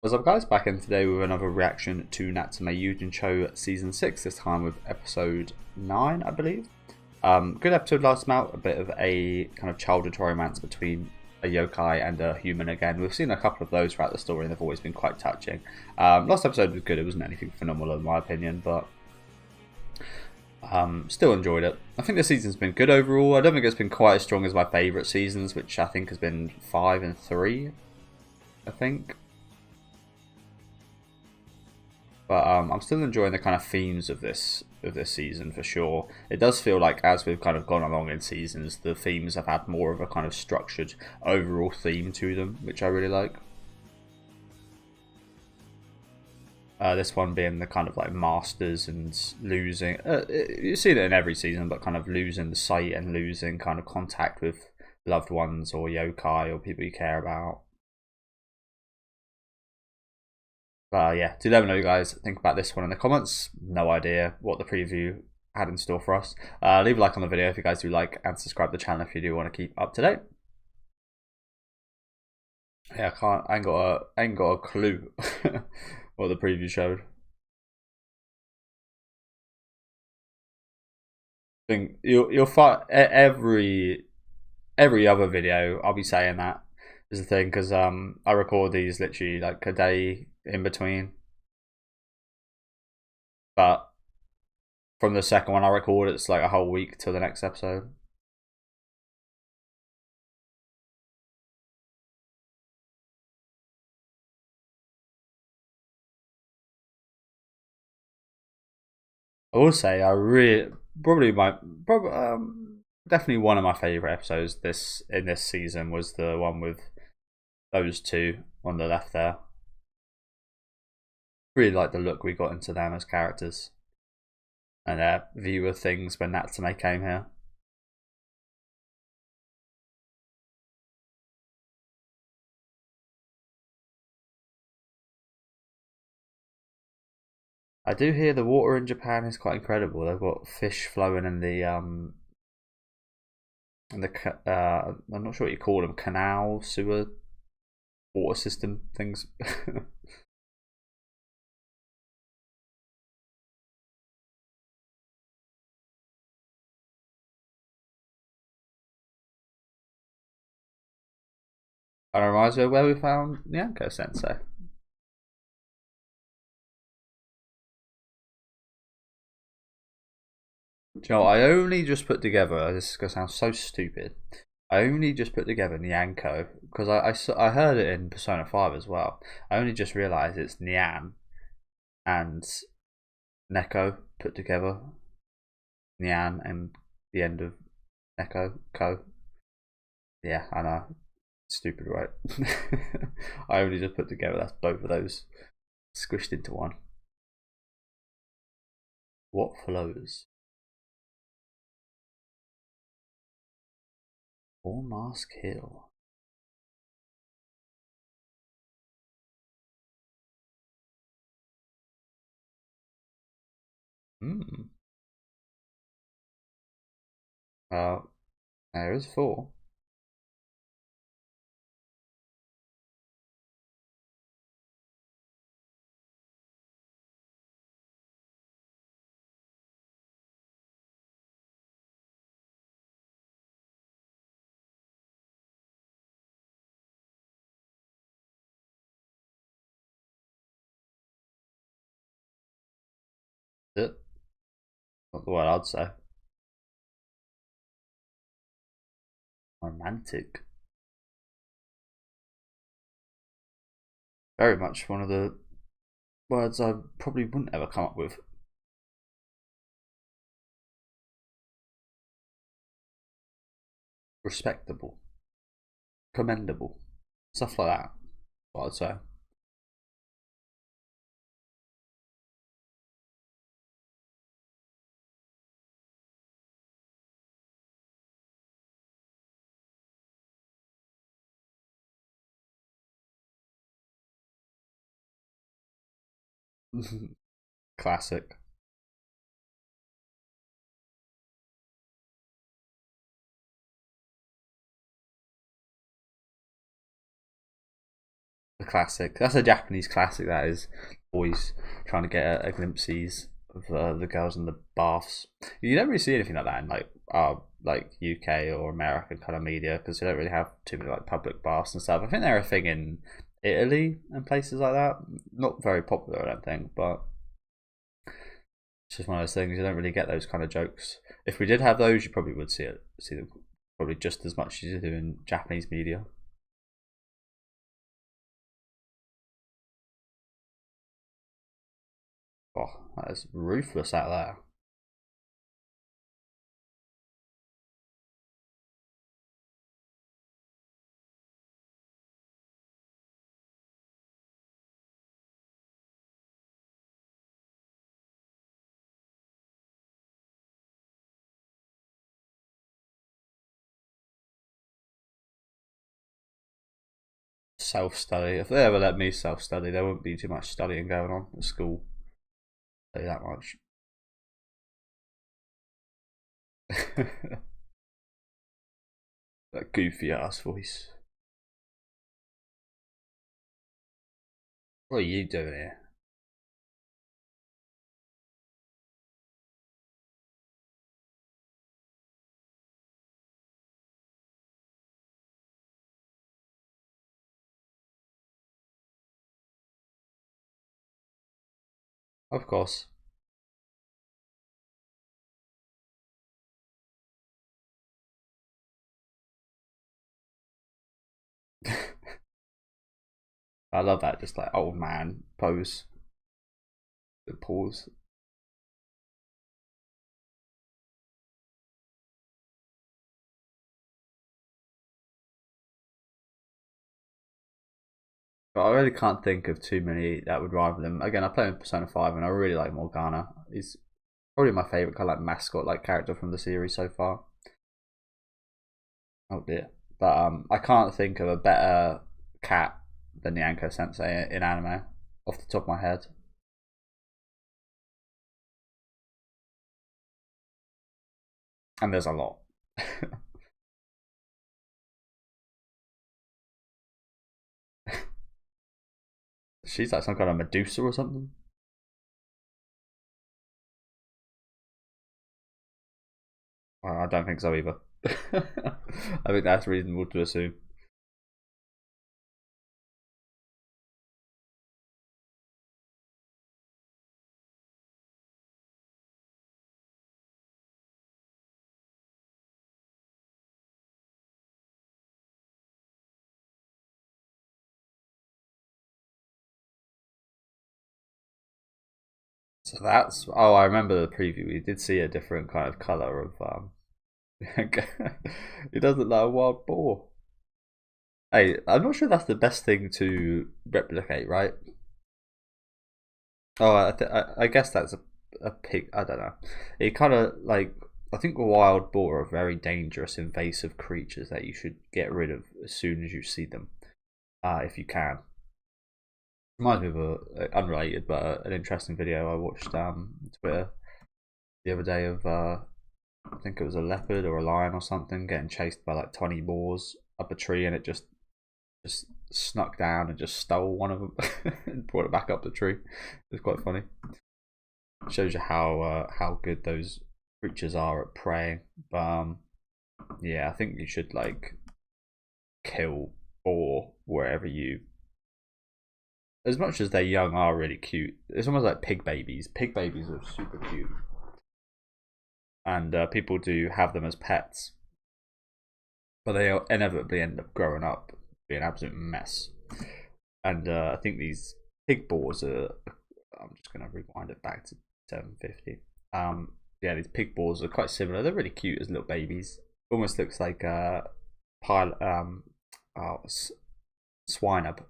What's up, guys? Back in today with another reaction to Natsume Yuujinchou Season 6, this time with Episode 9, I believe. Good episode last time out, a bit of a kind of childhood romance between a yokai and a human again. We've seen a couple of those throughout the story and they've always been quite touching. Last episode was good, it wasn't anything phenomenal in my opinion, but still enjoyed it. I think the season's been good overall. I don't think it's been quite as strong as my favourite seasons, which I think has been 5 and 3, I think. But I'm still enjoying the kind of themes of this season for sure. It does feel like as we've kind of gone along in seasons, the themes have had more of a kind of structured overall theme to them, which I really like. This one being the kind of like masters and losing. You see it in every season, but kind of losing the sight and losing kind of contact with loved ones or yokai or people you care about. Yeah, do let me know, you guys think about this one in the comments. No idea what the preview had in store for us. Leave a like on the video if you guys do like, and subscribe to the channel if you do want to keep up to date. Yeah, I ain't got a clue what the preview showed. I think you'll find every other video I'll be saying that is the thing, because I record these literally like a day in between, but from the second one I record, it's like a whole week till the next episode. I will say I really definitely one of my favorite episodes in this season was the one with those two on the left there. Really like the look we got into them as characters and their view of things when Natsume came here. I do hear the water in Japan is quite incredible. They've got fish flowing in the I'm not sure what you call them, canal, sewer, water system things. And it reminds me of where we found Nyanko Sensei. Do you know, I only just put together, this is going to sound so stupid, I only just put together Nyanko, because I heard it in Persona 5 as well. I only just realised it's Nyan and Neko put together. Nyan and the end of Neko, Ko. Yeah, I know. Stupid, right? I only just put together that's both of those squished into one. What flows? Four Mask Hill. Hmm. There is 4. It? Not the word I'd say. Romantic. Very much one of the words I probably wouldn't ever come up with. Respectable. Commendable. Stuff like that. What I'd say. Classic. classic. That's a Japanese classic. That is boys trying to get a glimpses of the girls in the baths. You don't really see anything like that in like UK or American kind of media because they don't really have too many like public baths and stuff. I think they're a thing in Italy and places like that. Not very popular, I don't think, but it's just one of those things. You don't really get those kind of jokes. If we did have those, you probably would see them probably just as much as you do in Japanese media. Oh, that is ruthless out there. Self-study. If they ever let me self-study, there wouldn't be too much studying going on at school. I'll tell you that much. That goofy ass voice. What are you doing here? Of course. I love that, just like old man pose. The pause. But I really can't think of too many that would rival him. Again, I play in Persona 5 and I really like Morgana. He's probably my favourite kind of like mascot like character from the series so far. Oh dear. But I can't think of a better cat than Nyanko Sensei in anime off the top of my head. And there's a lot. She's like some kind of Medusa or something. I don't think so either. I think that's reasonable to assume. So that's I remember the preview. We did see a different kind of color of It doesn't look like a wild boar. Hey, I'm not sure that's the best thing to replicate, right? Oh, I guess that's a pig. I don't know. It kind of like I think wild boar are very dangerous, invasive creatures that you should get rid of as soon as you see them, if you can. Reminds me of a unrelated but an interesting video I watched Twitter the other day of I think it was a leopard or a lion or something getting chased by like 20 boars up a tree, and it just snuck down and just stole one of them and brought it back up the tree. It's quite funny. It shows you how good those creatures are at preying. But yeah, I think you should like kill boar wherever you. As much as they're young, are really cute. It's almost like pig babies. Pig babies are super cute, and people do have them as pets, but they inevitably end up growing up being an absolute mess. And I think these pig boars are. I'm just going to rewind it back to 750. Yeah, these pig boars are quite similar. They're really cute as little babies. Almost looks like a pile. Oh, Swinub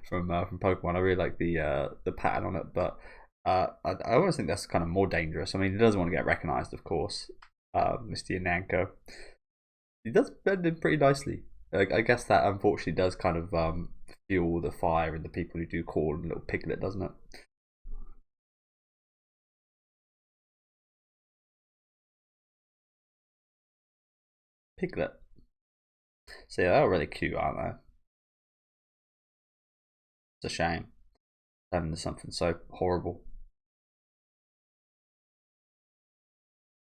from Pokemon. I really like the pattern on it, but I always think that's kind of more dangerous. I mean, he doesn't want to get recognized, of course. Mr. Yananko, he does bend in pretty nicely. I guess that unfortunately does kind of fuel the fire in the people who do call him Little Piglet, doesn't it? Piglet. So yeah, they're really cute, aren't they? It's a shame. Turn into something so horrible.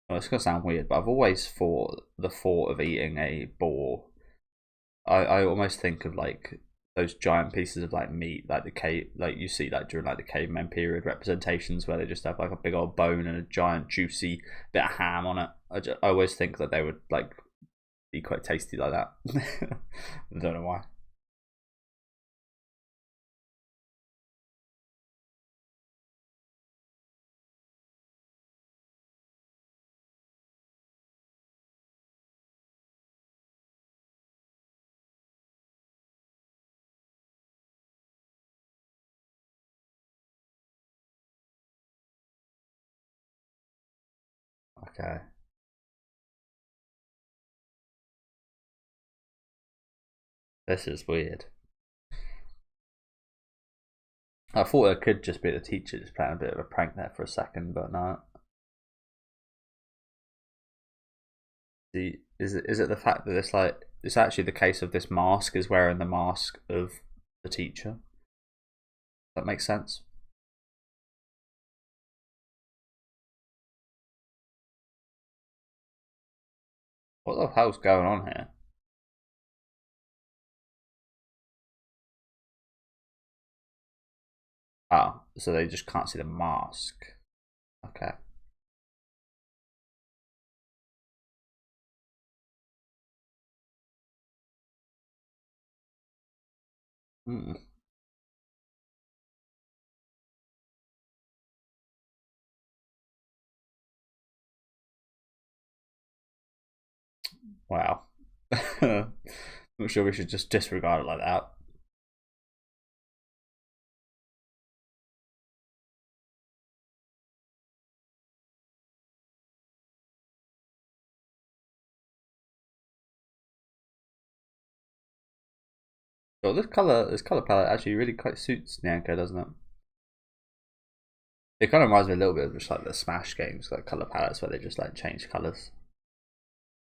Well, it's gonna sound weird, but I've always thought the thought of eating a boar. I almost think of like those giant pieces of like meat, like the cave, like you see like during like the caveman period representations where they just have like a big old bone and a giant juicy bit of ham on it. I always think that they would like be quite tasty like that. I don't know why. Okay, this is weird. I thought it could just be the teacher just playing a bit of a prank there for a second, but no. Is it the fact that it's like it's actually the case of this mask is wearing the mask of the teacher? That makes sense. What the hell's going on here? Oh, so they just can't see the mask. Okay. Hmm. Wow. Not sure we should just disregard it like that. So this color palette actually really quite suits Nyanko, doesn't it? It kind of reminds me a little bit of just like the Smash games, like color palettes where they just like change colors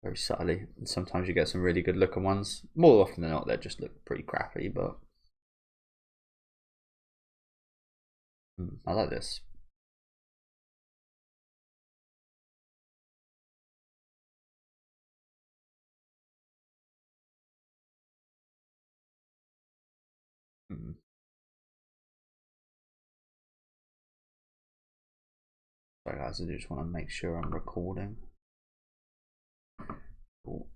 very subtly. And sometimes you get some really good looking ones. More often than not, they just look pretty crappy, but I like this. Mm. Sorry guys, I just want to make sure I'm recording. Cool.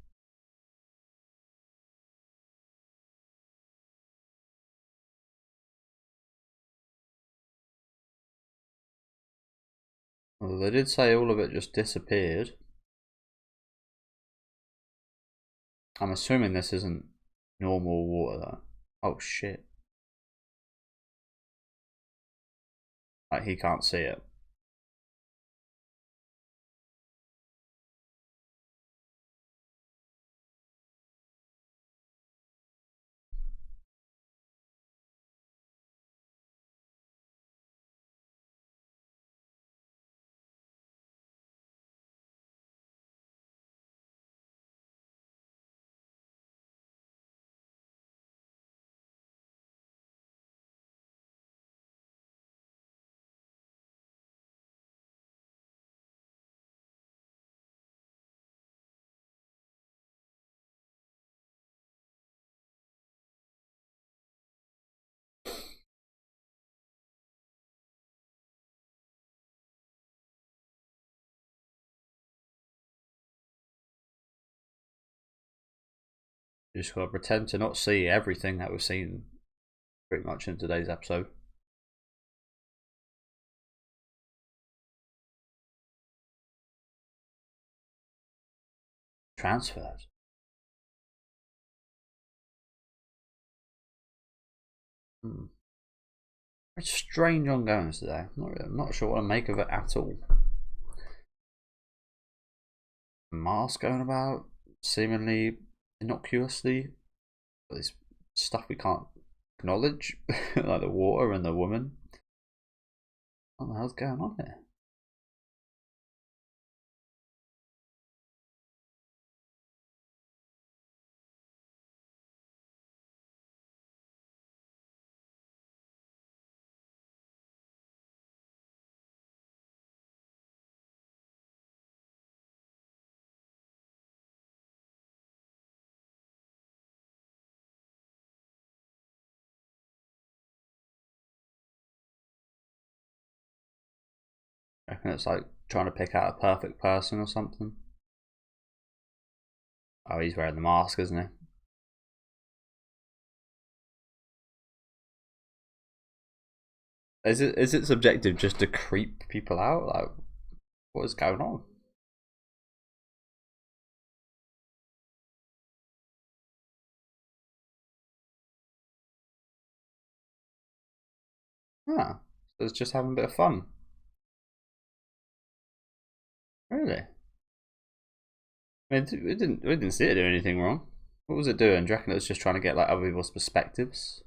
Well, they did say all of it just disappeared. I'm assuming this isn't normal water though. Oh shit. Like he can't see it. You just gotta pretend to not see everything that we've seen pretty much in today's episode. Transferred. Hmm. It's strange ongoings today. I'm not sure what to make of it at all. Mask going about seemingly innocuously. This stuff we can't acknowledge, like the water and the woman. What the hell's going on here? and it's like trying to pick out a perfect person or something. Oh, he's wearing the mask, isn't he? Is it subjective just to creep people out? Like, what is going on? Ah, so it's just having a bit of fun. Really? I mean, we didn't see it do anything wrong. What was it doing? Do you reckon it was just trying to get like other people's perspectives?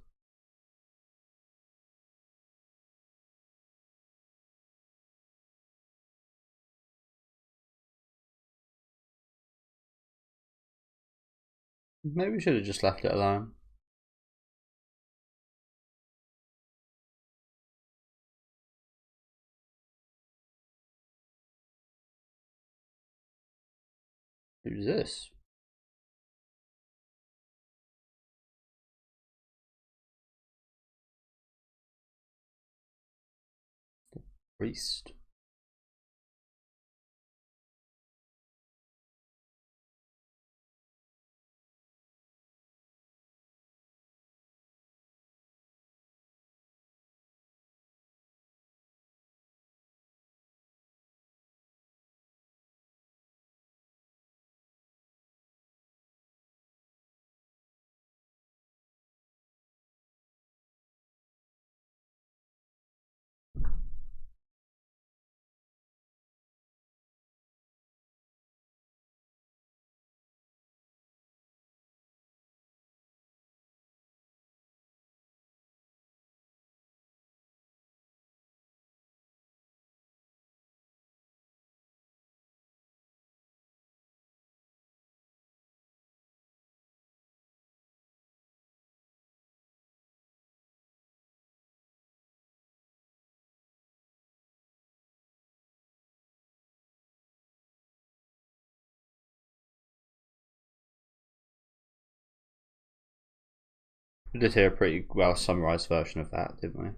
Maybe we should have just left it alone. Who's this? Priest. We did hear a pretty well summarized version of that, didn't we?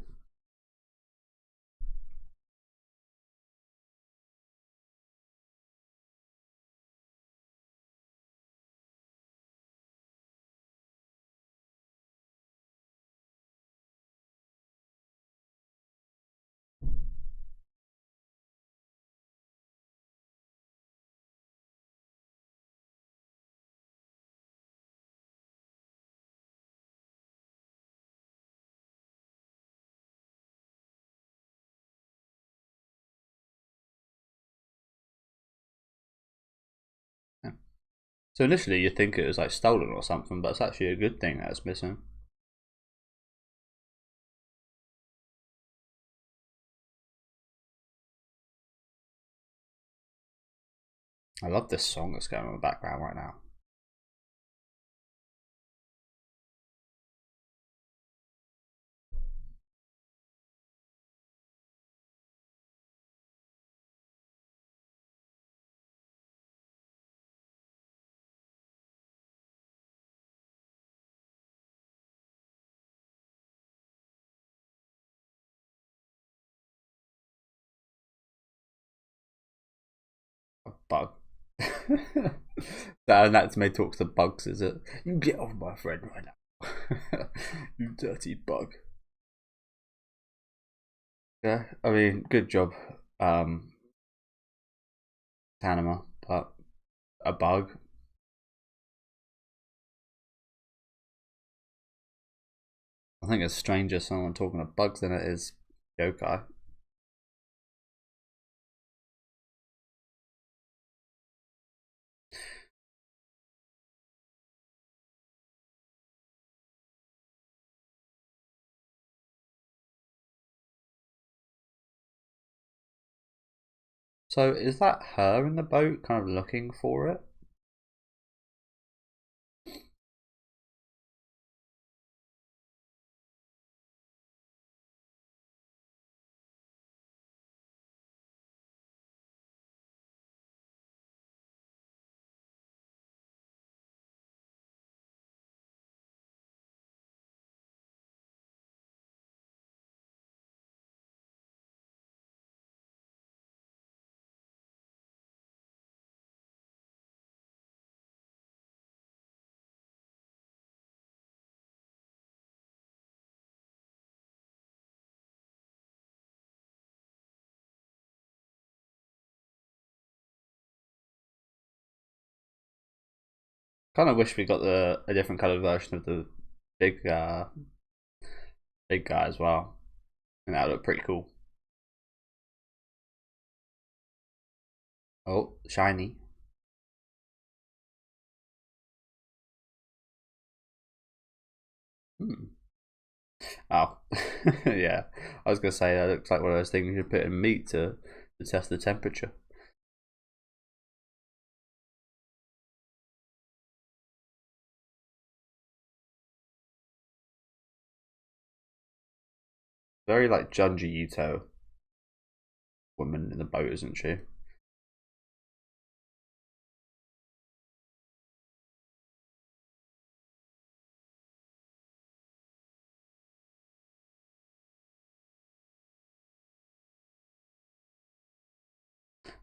Yeah. So initially you'd think it was like stolen or something, but it's actually a good thing that it's missing. I love this song that's going on in the background right now. A bug. Natsume talks to bugs, is it? You get off my friend right now. You dirty bug. Yeah, I mean, good job, um, Tanema, but a bug. I think it's stranger someone talking to bugs than it is yokai. So is that her in the boat, kind of looking for it? Kind of wish we got a different colored version of the big big guy as well, and that would look pretty cool. Oh, shiny. Hmm. Oh, yeah. I was gonna say that looks like one of those things you put in meat to test the temperature. Very like Junji Ito woman in the boat, isn't she?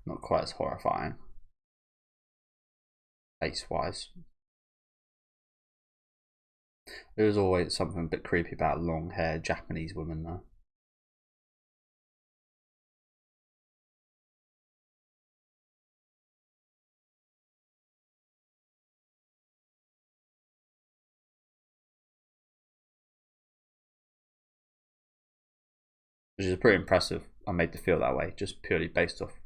Not quite as horrifying, face wise. There was always something a bit creepy about long haired Japanese women though. Which is pretty impressive. I'm made to feel that way, just purely based off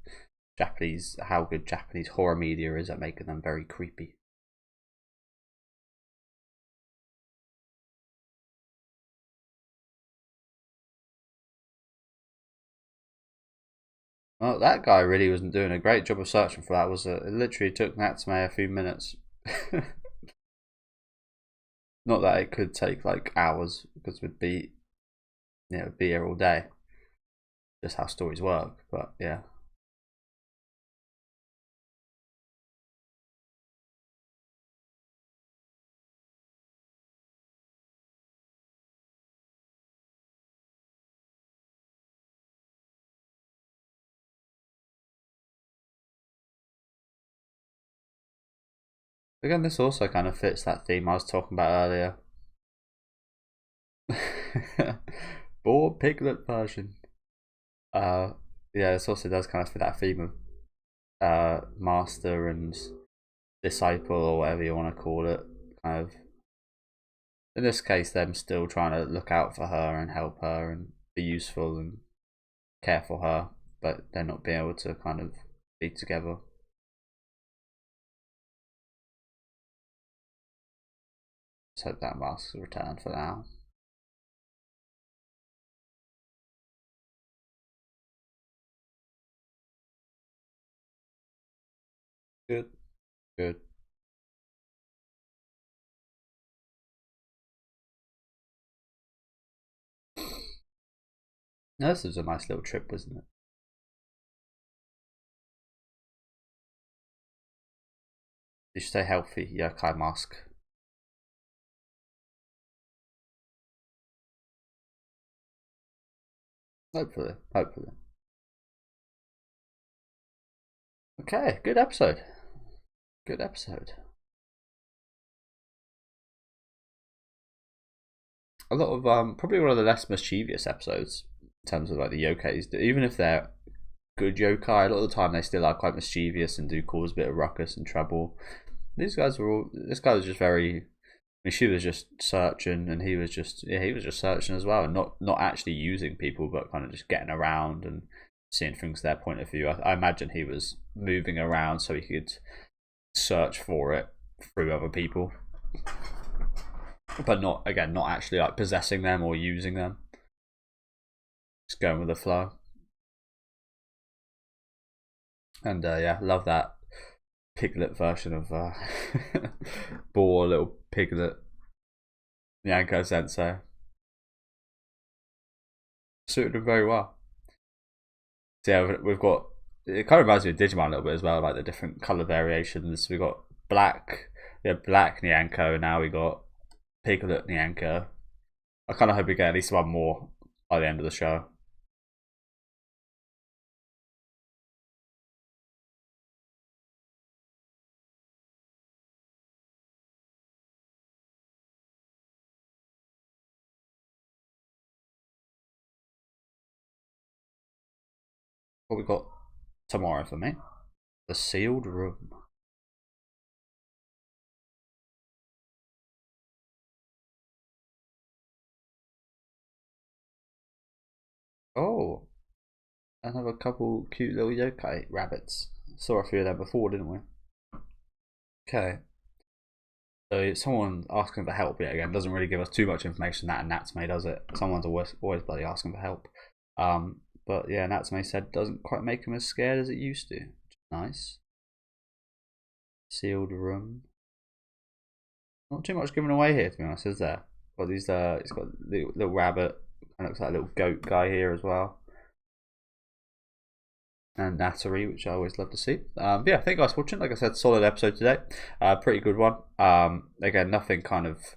Japanese, how good Japanese horror media is at making them very creepy. Well, that guy really wasn't doing a great job of searching for that. Was it literally took Natsume a few minutes. Not that it could take like hours, because we'd be, be here all day. Just how stories work, but yeah. Again, this also kind of fits that theme I was talking about earlier. Boar piglet version. Uh, yeah, this also does kind of fit that theme of master and disciple, or whatever you want to call it. Kind of, in this case, them still trying to look out for her and help her and be useful and care for her, but they're not being able to kind of be together. Let's hope that mask's returned for now. Good, good. No, this was a nice little trip, wasn't it? You stay healthy, yokai mask. Hopefully, hopefully. Okay, good episode. Good episode. A lot of probably one of the less mischievous episodes in terms of like the yokais. Even if they're good yokai, a lot of the time they still are quite mischievous and do cause a bit of ruckus and trouble. These guys were all. This guy was just very. I mean, she was just searching, and he was just searching as well, and not actually using people, but kind of just getting around and seeing things their point of view. I imagine he was moving around so he could search for it through other people, but not actually like possessing them or using them. Just going with the flow. And yeah, love that piglet version of Boar, little piglet, Yanko Sensei. Suited him very well. So yeah, we've got. It kind of reminds me of Digimon a little bit as well, like the different color variations. We got black, black Nyanko. Now we got piglet Nyanko. I kind of hope we get at least one more by the end of the show. What we got tomorrow for me? The sealed room. Oh, another couple cute little yokai rabbits. Saw a few of them before, didn't we? Okay. So someone asking for help yet again doesn't really give us too much information. That and Natsume does it. Someone's always bloody asking for help. But yeah, Natsume said doesn't quite make him as scared as it used to. Nice. Sealed room. Not too much given away here, to be honest, is there? Got these. It's got little rabbit. And looks like a little goat guy here as well. And Natari, which I always love to see. But yeah, thank you guys for watching. Like I said, solid episode today. Pretty good one. Again, nothing kind of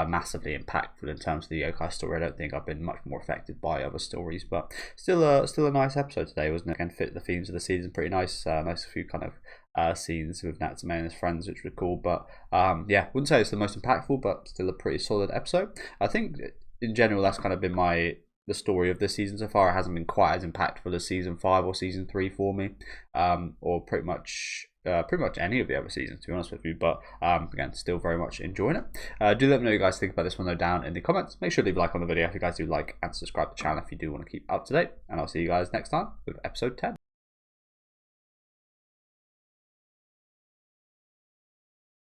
massively impactful in terms of the yokai story. I don't think I've been much more affected by other stories, but still a nice episode today, wasn't it? Again, fit the themes of the season pretty nice. Nice few kind of scenes with Natsume and his friends, which were cool. But yeah, wouldn't say it's the most impactful, but still a pretty solid episode. I think in general that's kind of been the story of this season so far. It hasn't been quite as impactful as season 5 or season 3 for me, or pretty much any of the other seasons, to be honest with you. But again, still very much enjoying it. Do let me know what you guys think about this one though down in the comments. Make sure to leave a like on the video if you guys do like, and subscribe to the channel if you do want to keep up to date. And I'll see you guys next time with episode 10.